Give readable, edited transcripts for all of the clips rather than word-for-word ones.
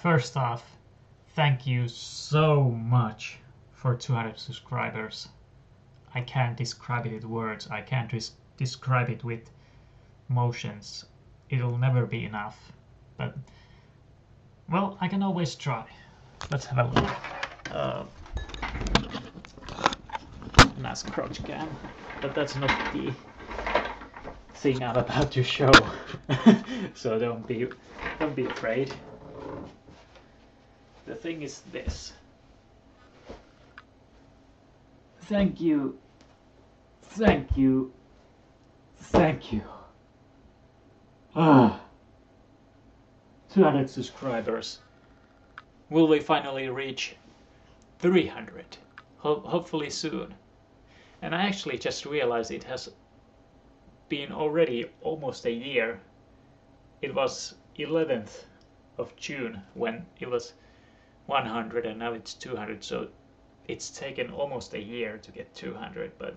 First off, thank you so much for 200 subscribers. I can't describe it with words. I can't describe it with motions. It'll never be enough. But, well, I can always try. Let's have a look. Nice crotch cam. But that's not the thing I'm about to show. So don't be afraid. The thing is this. Thank you. Thank you. Thank you. 200 subscribers. Will we finally reach 300? Hopefully soon. And I actually just realized it has been already almost a year. It was 11th of June when it was 100 and now it's 200, so it's taken almost a year to get 200, but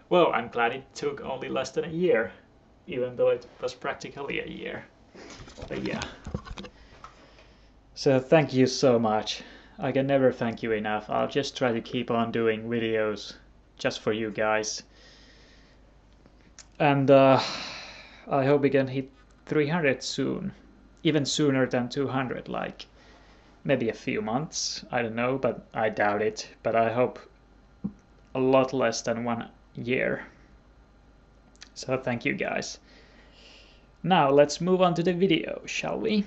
well, I'm glad it took only less than a year, even though it was practically a year. But yeah. So thank you so much. I can never thank you enough. I'll just try to keep on doing videos just for you guys. And I hope we can hit 300 soon. Even sooner than 200, like maybe a few months. I don't know, but I doubt it. But I hope a lot less than 1 year. So thank you guys. Now let's move on to the video, shall we?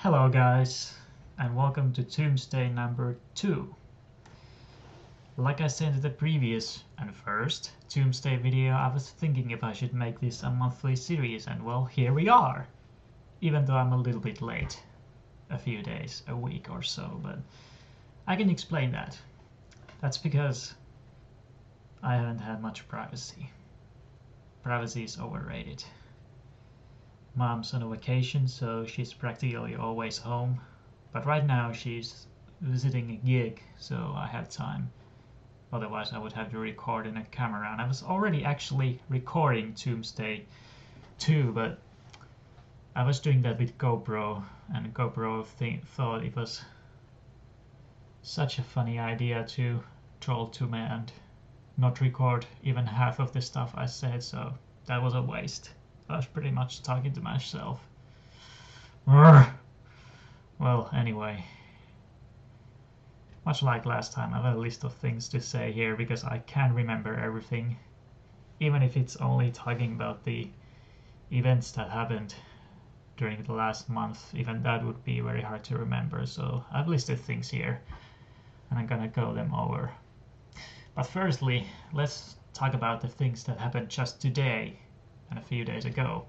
Hello guys, and welcome to Tuesday number 2. Like I said in the previous and first Tuesday video, I was thinking if I should make this a monthly series, and well, here we are. Even though I'm a little bit late, a few days, a week or so, but I can explain that. That's because I haven't had much privacy. Privacy is overrated. Mom's on a vacation, so she's practically always home. But right now she's visiting a gig, so I have time. Otherwise I would have to record in a camera. And I was already actually recording Tuesday 2, but I was doing that with GoPro, and GoPro thought it was such a funny idea to troll Tume and not record even half of the stuff I said, so that was a waste. I was pretty much talking to myself. Well, anyway. Much like last time, I have a list of things to say here because I can't remember everything. Even if it's only talking about the events that happened during the last month, even that would be very hard to remember. So I've listed things here and I'm gonna go them over. But firstly, let's talk about the things that happened just today and a few days ago.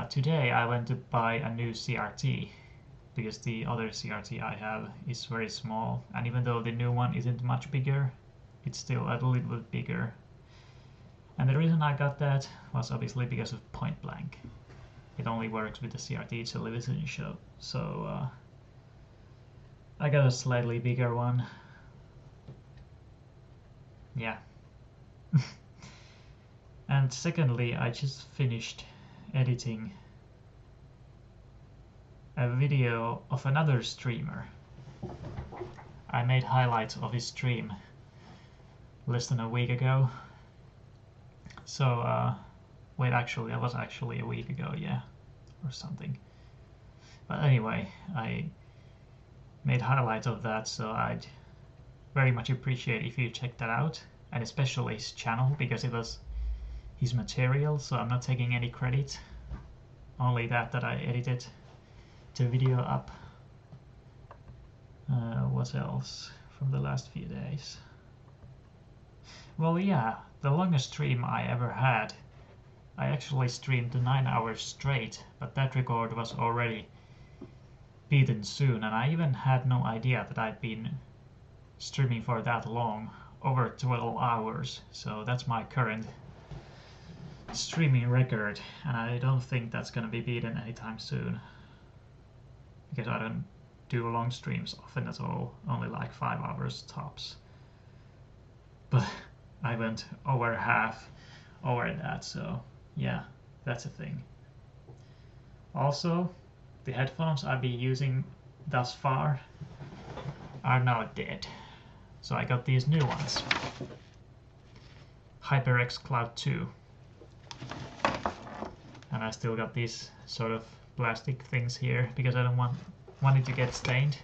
Today I went to buy a new CRT because the other CRT I have is very small, and even though the new one isn't much bigger, it's still a little bit bigger. And the reason I got that was obviously because of Point Blank. It only works with the CRT television show, so I got a slightly bigger one. Yeah. And secondly, I just finished editing a video of another streamer. I made highlights of his stream less than a week ago. So, wait, actually, that was actually a week ago, yeah, or something. But anyway, I made highlights of that, so I'd very much appreciate if you check that out, and especially his channel, because it was his material, so I'm not taking any credit, only that I edited the video up. What else from the last few days? Well, yeah, the longest stream I ever had, I actually streamed 9 hours straight, but that record was already beaten soon, and I even had no idea that I'd been streaming for that long, over 12 hours. So that's my current streaming record, and I don't think that's gonna be beaten anytime soon, because I don't do long streams often at all, only like 5 hours tops. But I went over half over that, so yeah, that's a thing. Also, the headphones I've been using thus far are now dead, so I got these new ones, HyperX Cloud 2, and I still got these sort of plastic things here because I don't want it to get stained.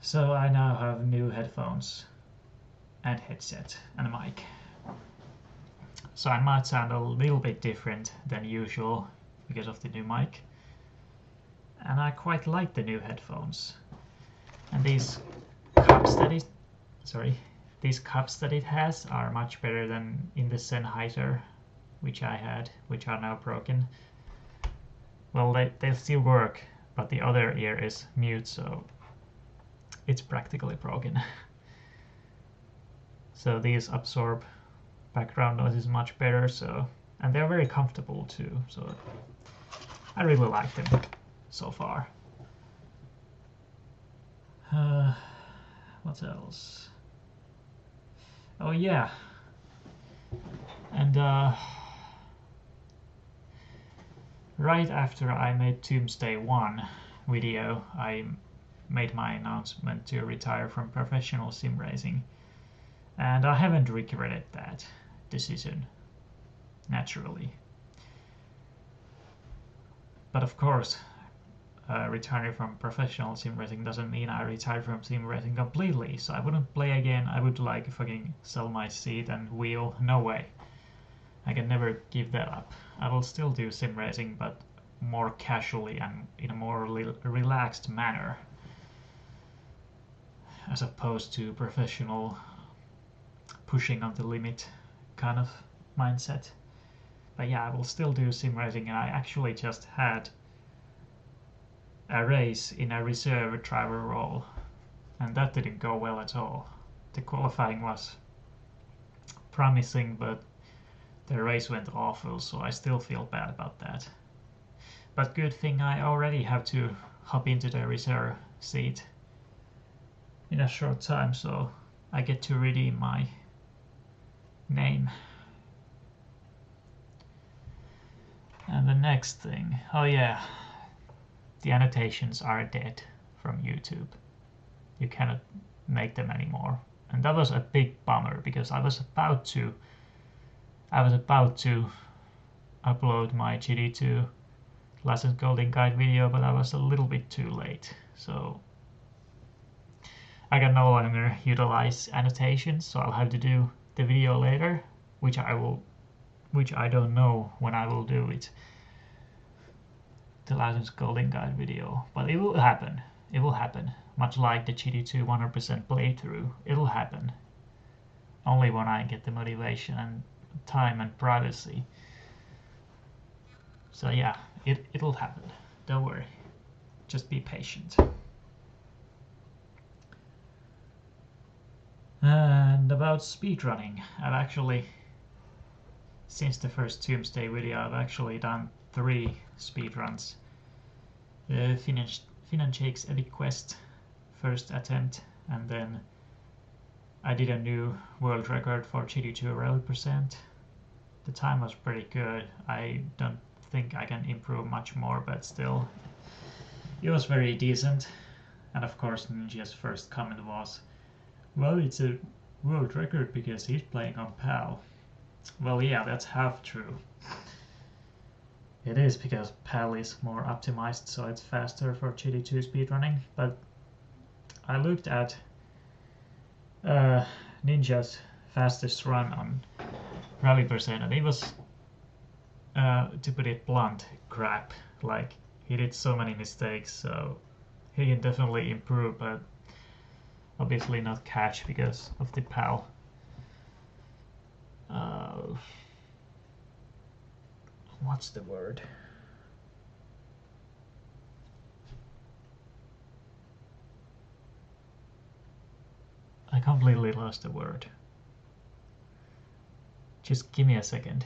So I now have new headphones and headset and a mic. So I might sound a little bit different than usual because of the new mic. And I quite like the new headphones. And these cups that it has are much better than in the Sennheiser, which I had, which are now broken. Well, they still work, but the other ear is mute, so it's practically broken. So these absorb background noises much better, so, and they're very comfortable too, so I really like them so far. What else? Oh yeah, and right after I made Tuesday 1 video, I made my announcement to retire from professional sim racing, and I haven't regretted that decision, naturally. But of course, retiring from professional sim racing doesn't mean I retired from sim racing completely, so I wouldn't play again. I would like fucking sell my seat and wheel. No way. I can never give that up. I will still do sim racing, but more casually and in a more relaxed manner, as opposed to professional pushing on the limit kind of mindset. But yeah, I will still do sim racing, and I actually just had a race in a reserve driver role, and that didn't go well at all. The qualifying was promising, but the race went awful, so I still feel bad about that. But good thing I already have to hop into the reserve seat in a short time, so I get to redeem my name. And the next thing, oh yeah, the annotations are dead from YouTube. You cannot make them anymore, and that was a big bummer because I was about to upload my GD2 License Golden Guide video, but I was a little bit too late, so I can no longer utilize annotations, so I'll have to do the video later, which I don't know when I will do it, the License Golden Guide video, but it will happen. It will happen, much like the GD2 100% playthrough. It'll happen only when I get the motivation and time and privacy. So yeah, it'll happen. Don't worry. Just be patient. And about speedrunning, I've actually, since the first Tuesday video, I've actually done 3 speedruns. Finn and Jake's Epic Quest first attempt, and then I did a new world record for GD2 Rally Percent. The time was pretty good. I don't think I can improve much more, but still, it was very decent. And of course, Ninja's first comment was, well, it's a world record because he's playing on PAL. Well, yeah, that's half true. It is because PAL is more optimized, so it's faster for GD2 speedrunning, but I looked at Ninja's fastest run on Rally Percent, and it was, to put it blunt, crap. Like, he did so many mistakes, so he can definitely improve, but obviously not catch because of the PAL. What's the word? completely lost the word. Just give me a second.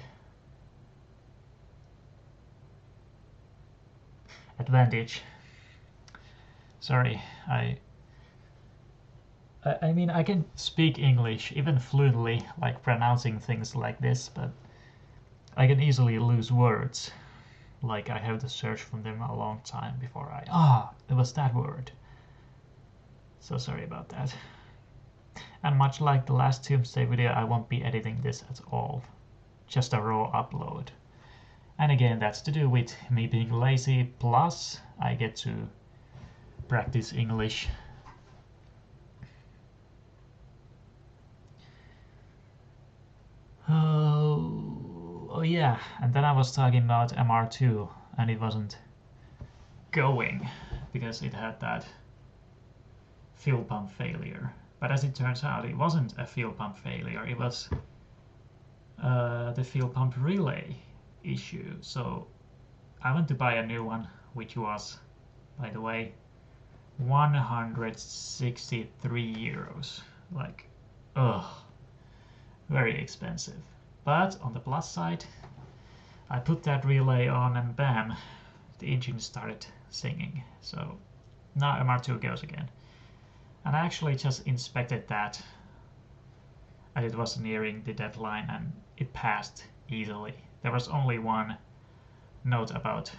Advantage. Sorry, I mean, I can speak English, even fluently, like pronouncing things like this, but I can easily lose words. Like, I have to search for them a long time before it was that word. So sorry about that. And much like the last Tuesday video, I won't be editing this at all. Just a raw upload. And again, that's to do with me being lazy, plus I get to practice English. Oh yeah, and then I was talking about MR2 and it wasn't going because it had that fuel pump failure. But as it turns out, it wasn't a fuel pump failure, it was the fuel pump relay issue. So I went to buy a new one, which was, by the way, 163 euros. Like, ugh, very expensive. But on the plus side, I put that relay on and bam, the engine started singing. So now MR2 goes again. And I actually just inspected that and it was nearing the deadline and it passed easily. There was only one note about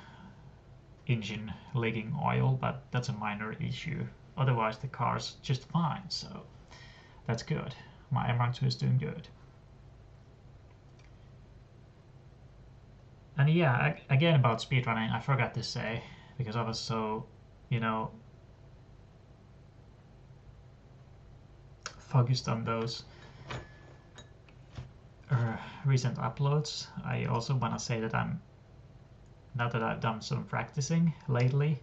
engine leaking oil, but that's a minor issue. Otherwise the car's just fine, so that's good. My MR2 is doing good. And yeah, again about speedrunning, I forgot to say, because I was so, focused on those recent uploads. I also want to say that now that I've done some practicing lately,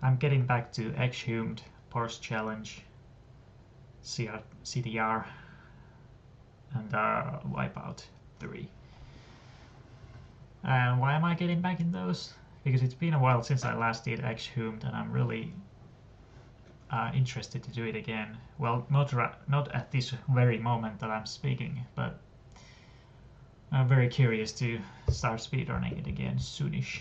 I'm getting back to Exhumed, Porsche Challenge, CTR, and Wipeout 3. And why am I getting back in those? Because it's been a while since I last did Exhumed and I'm really interested to do it again. Well, not at this very moment that I'm speaking, but I'm very curious to start speedrunning it again soonish.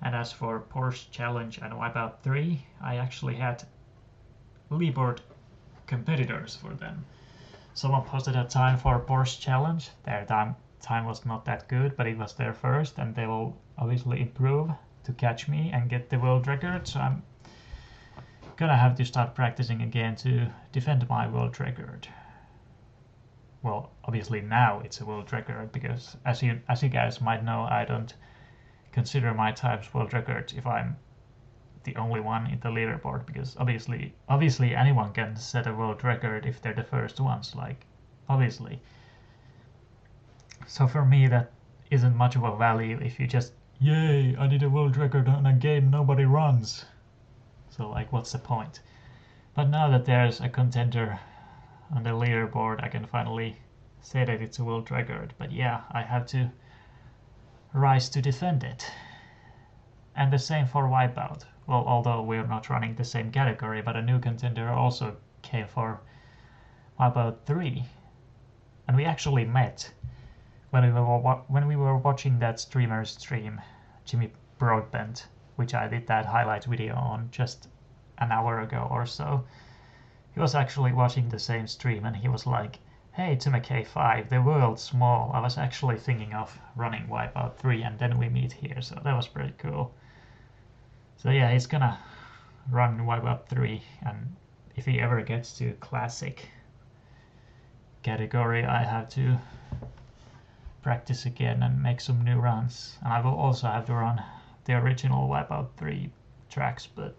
And as for Porsche Challenge and Wipeout 3, I actually had leaderboard competitors for them. Someone posted a time for Porsche Challenge. Their time was not that good, but it was their first, and they will obviously improve to catch me and get the world record. So I'm gonna have to start practicing again to defend my world record. Well, obviously now it's a world record because as you guys might know, I don't consider my times world records if I'm the only one in the leaderboard, because obviously anyone can set a world record if they're the first ones, like, obviously. So for me that isn't much of a value if you just, yay, I did a world record on a game nobody runs. So like, what's the point? But now that there's a contender on the leaderboard, I can finally say that it's a world record. But yeah, I have to rise to defend it. And the same for Wipeout. Well, although we're not running the same category, but a new contender also came for Wipeout 3. And we actually met when we were watching that streamer's stream, Jimmy Broadbent, which I did that highlight video on just an hour ago or so. He was actually watching the same stream and he was like, hey, Tume K5, the world's small. I was actually thinking of running Wipeout 3 and then we meet here, so that was pretty cool. So yeah, he's gonna run Wipeout 3, and if he ever gets to classic category, I have to practice again and make some new runs. And I will also have to run the original Wipeout 3 tracks, but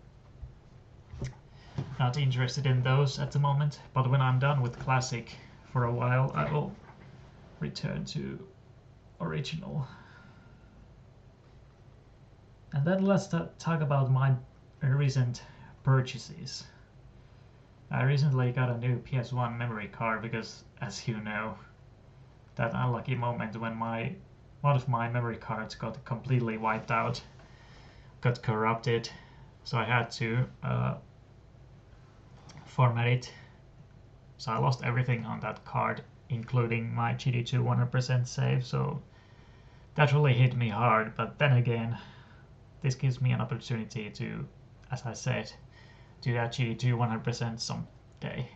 not interested in those at the moment. But when I'm done with classic for a while, I will return to original. And then let's talk about my recent purchases. I recently got a new PS1 memory card because, as you know, that unlucky moment when one of my memory cards got completely wiped out, got corrupted, so I had to format it So I lost everything on that card, including my GD2 100% save, so that really hit me hard. But then again, this gives me an opportunity to, as I said, do that GD2 100% someday.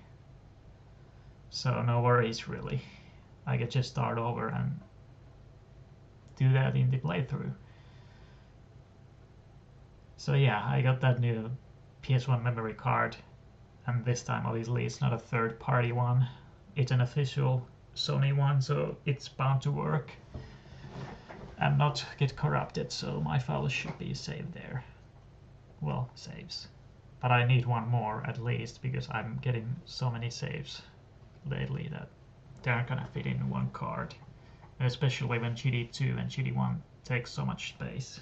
So no worries really. I could just start over and do that in the playthrough. So yeah, I got that new PS1 memory card, and this time obviously it's not a third-party one. It's an official Sony one, so it's bound to work and not get corrupted, so my files should be saved there. Well, saves. But I need one more at least, because I'm getting so many saves lately that they aren't gonna fit in one card. Especially when GD2 and GD1 take so much space.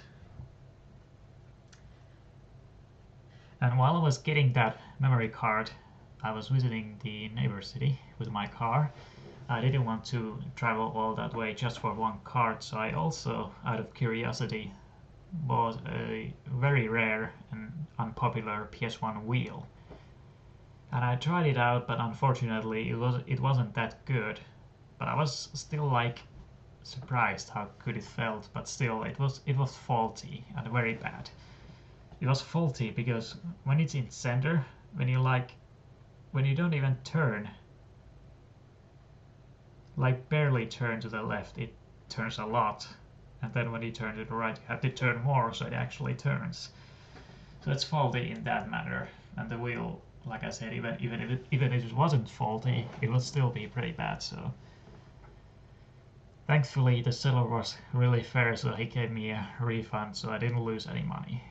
And while I was getting that memory card, I was visiting the neighbor city with my car. I didn't want to travel all that way just for one card, so I also, out of curiosity, bought a very rare and unpopular PS1 wheel. And I tried it out, but unfortunately it wasn't that good. But I was still like surprised how good it felt, but still it was faulty and very bad. It was faulty because when it's in center, when you don't even turn, like barely turn to the left, it turns a lot, and then when you turn to the right, you have to turn more so it actually turns. So it's faulty in that manner, and the wheel, like I said, even if it wasn't faulty, it would still be pretty bad. So thankfully the seller was really fair, so he gave me a refund, so I didn't lose any money.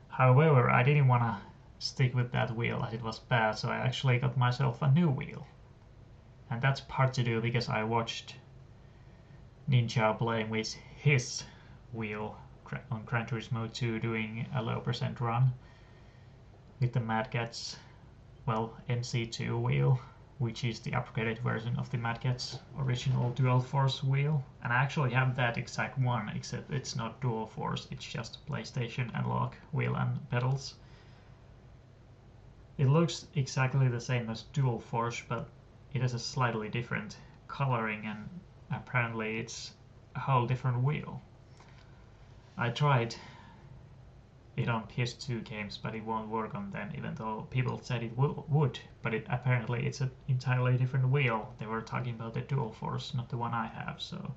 However, I didn't want to stick with that wheel as it was bad, so I actually got myself a new wheel. And that's part to do because I watched Ninja playing with his wheel on Gran Turismo 2 doing a low percent run with the Mad Catz, well, MC2 wheel, which is the upgraded version of the Mad Catz original dual force wheel. And I actually have that exact one, except it's not dual force, it's just PlayStation analog wheel and pedals. It looks exactly the same as dual force, but it has a slightly different coloring, and apparently it's a whole different wheel. I tried it on PS2 games, but it won't work on them, even though people said it would. But apparently it's an entirely different wheel. They were talking about the dual force, not the one I have, so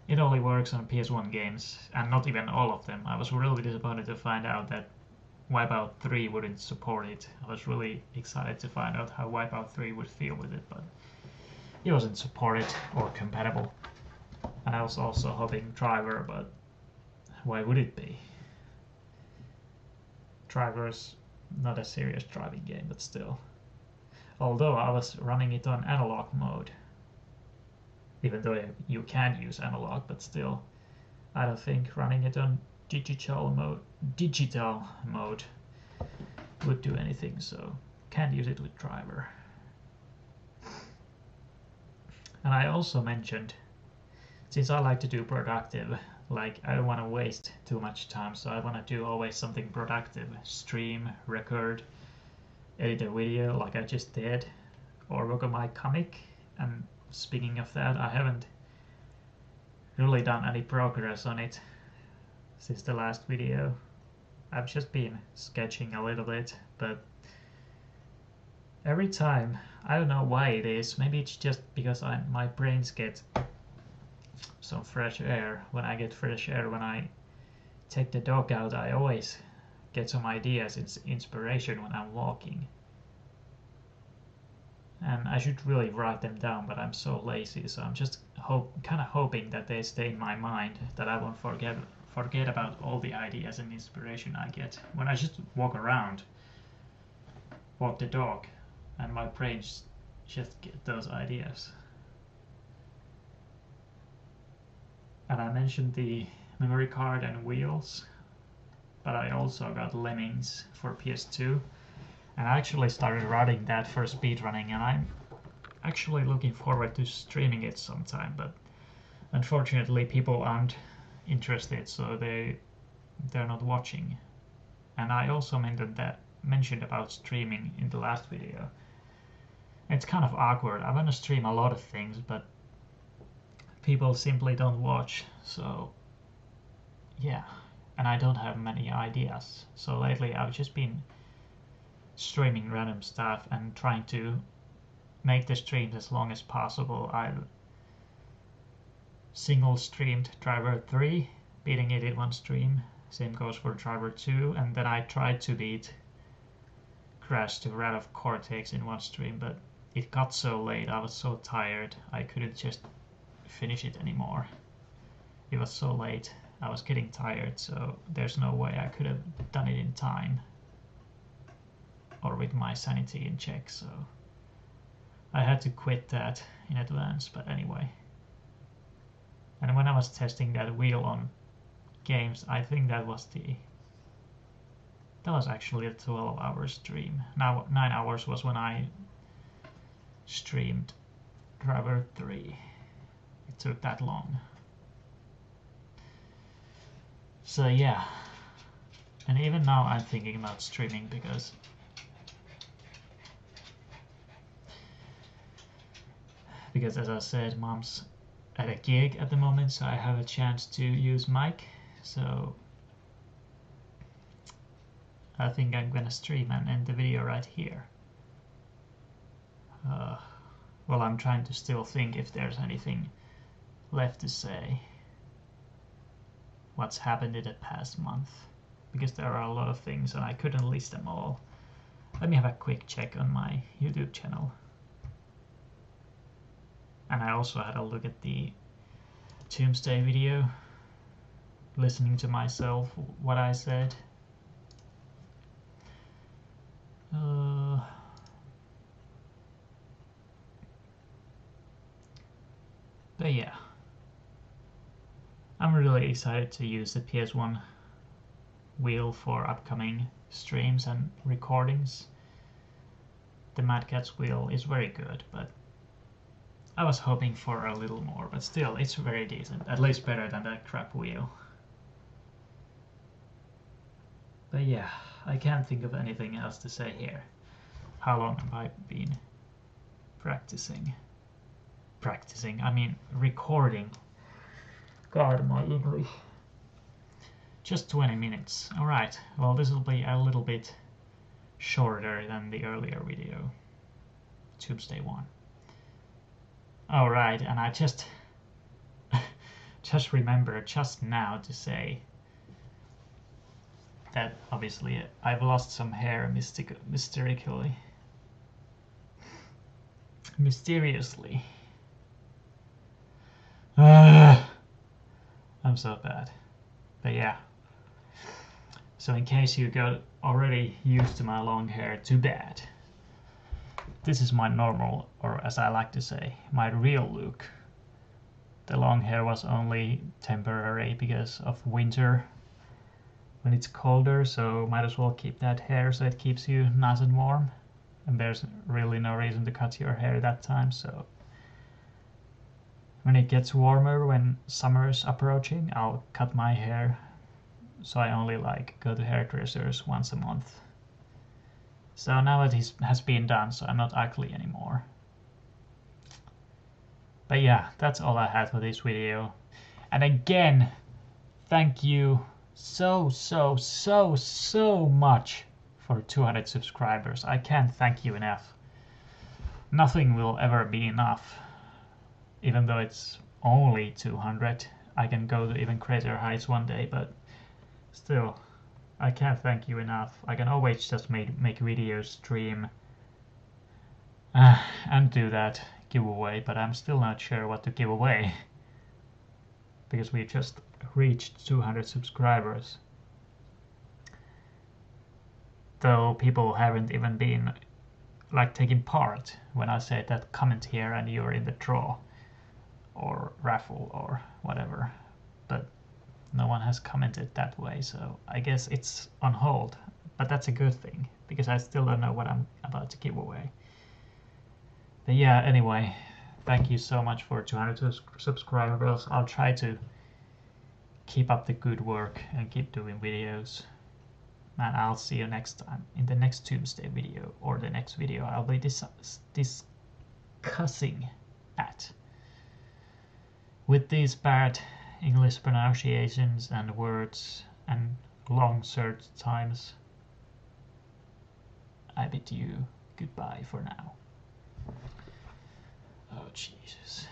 it only works on PS1 games, and not even all of them. I was really disappointed to find out that Wipeout 3 wouldn't support it. I was really excited to find out how Wipeout 3 would feel with it, but it wasn't supported or compatible. And I was also hoping Driver, but why would it be? Driver's not a serious driving game, but still. Although I was running it on analog mode, even though you can use analog, but still, I don't think running it on digital mode would do anything, so can't use it with Driver. And I also mentioned, since I like to do productive, like I don't want to waste too much time, so I want to do always something productive. Stream, record, edit a video like I just did, or work on my comic. And speaking of that, I haven't really done any progress on it since the last video. I've just been sketching a little bit, but every time, I don't know why it is, maybe it's just because my brains get some fresh air. When I get fresh air, when I take the dog out, I always get some ideas, inspiration when I'm walking. And I should really write them down, but I'm so lazy, so I'm just kind of hoping that they stay in my mind, that I won't forget about all the ideas and inspiration I get when I just walk the dog, and my brain just get those ideas. And I mentioned the memory card and wheels, but I also got Lemmings for PS2, and I actually started running that for speedrunning, and I'm actually looking forward to streaming it sometime, but unfortunately people aren't interested, so they're not watching. And I also mentioned mentioned about streaming in the last video. It's kind of awkward. I want to stream a lot of things, but people simply don't watch, so yeah. And I don't have many ideas. So lately I've just been streaming random stuff and trying to make the streams as long as possible. I've single streamed Driver 3, beating it in one stream. Same goes for Driver 2, and then I tried to beat Crash to Wrath of Cortex in one stream, but it got so late, I was so tired, I couldn't just finish it anymore. It was so late, I was getting tired, so there's no way I could have done it in time. Or with my sanity in check, so I had to quit that in advance, but anyway. And when I was testing that wheel on games, I think that was actually a 12-hour stream. Now 9 hours was when I streamed Driver 3. It took that long. So yeah. And even now I'm thinking about streaming because as I said, Mom's at a gig at the moment, so I have a chance to use mic. So I think I'm gonna stream and end the video right here. Well, I'm trying to still think if there's anything left to say. What's happened in the past month? Because there are a lot of things and I couldn't list them all. Let me have a quick check on my YouTube channel. And I also had a look at the Tuesday video, listening to myself, what I said. But yeah, I'm really excited to use the PS1 wheel for upcoming streams and recordings. The Mad Catz wheel is very good, but I was hoping for a little more, but still, it's very decent. At least better than that crap wheel. But yeah, I can't think of anything else to say here. How long have I been practicing? I mean, recording. God, my English. Just 20 minutes. Alright, well, this will be a little bit shorter than the earlier video. Tuesday one. Alright, and I just remembered just now to say that obviously I've lost some hair mysteriously. I'm so bad. But yeah. So in case you got already used to my long hair, too bad. This is my normal, or as I like to say, my real look. The long hair was only temporary because of winter when it's colder, so might as well keep that hair so it keeps you nice and warm. And there's really no reason to cut your hair that time, so when it gets warmer, when summer's approaching, I'll cut my hair. So I only go to hairdressers once a month. So now it has been done, so I'm not ugly anymore. But yeah, that's all I had for this video. And again, thank you so much for 200 subscribers. I can't thank you enough. Nothing will ever be enough. Even though it's only 200, I can go to even crazier heights one day, but still, I can't thank you enough. I can always just make videos, stream, and do that giveaway, but I'm still not sure what to give away. Because we just reached 200 subscribers. Though people haven't even been taking part when I said that comment here and you're in the draw. Or raffle or whatever, but no one has commented that way, so I guess it's on hold, but that's a good thing because I still don't know what I'm about to give away. But yeah, anyway, thank you so much for 200 subscribers. I'll try to keep up the good work and keep doing videos. and I'll see you next time in the next Tuesday video, or the next video I'll be discussing at. With these bad English pronunciations and words and long search times, I bid you goodbye for now. Oh, Jesus.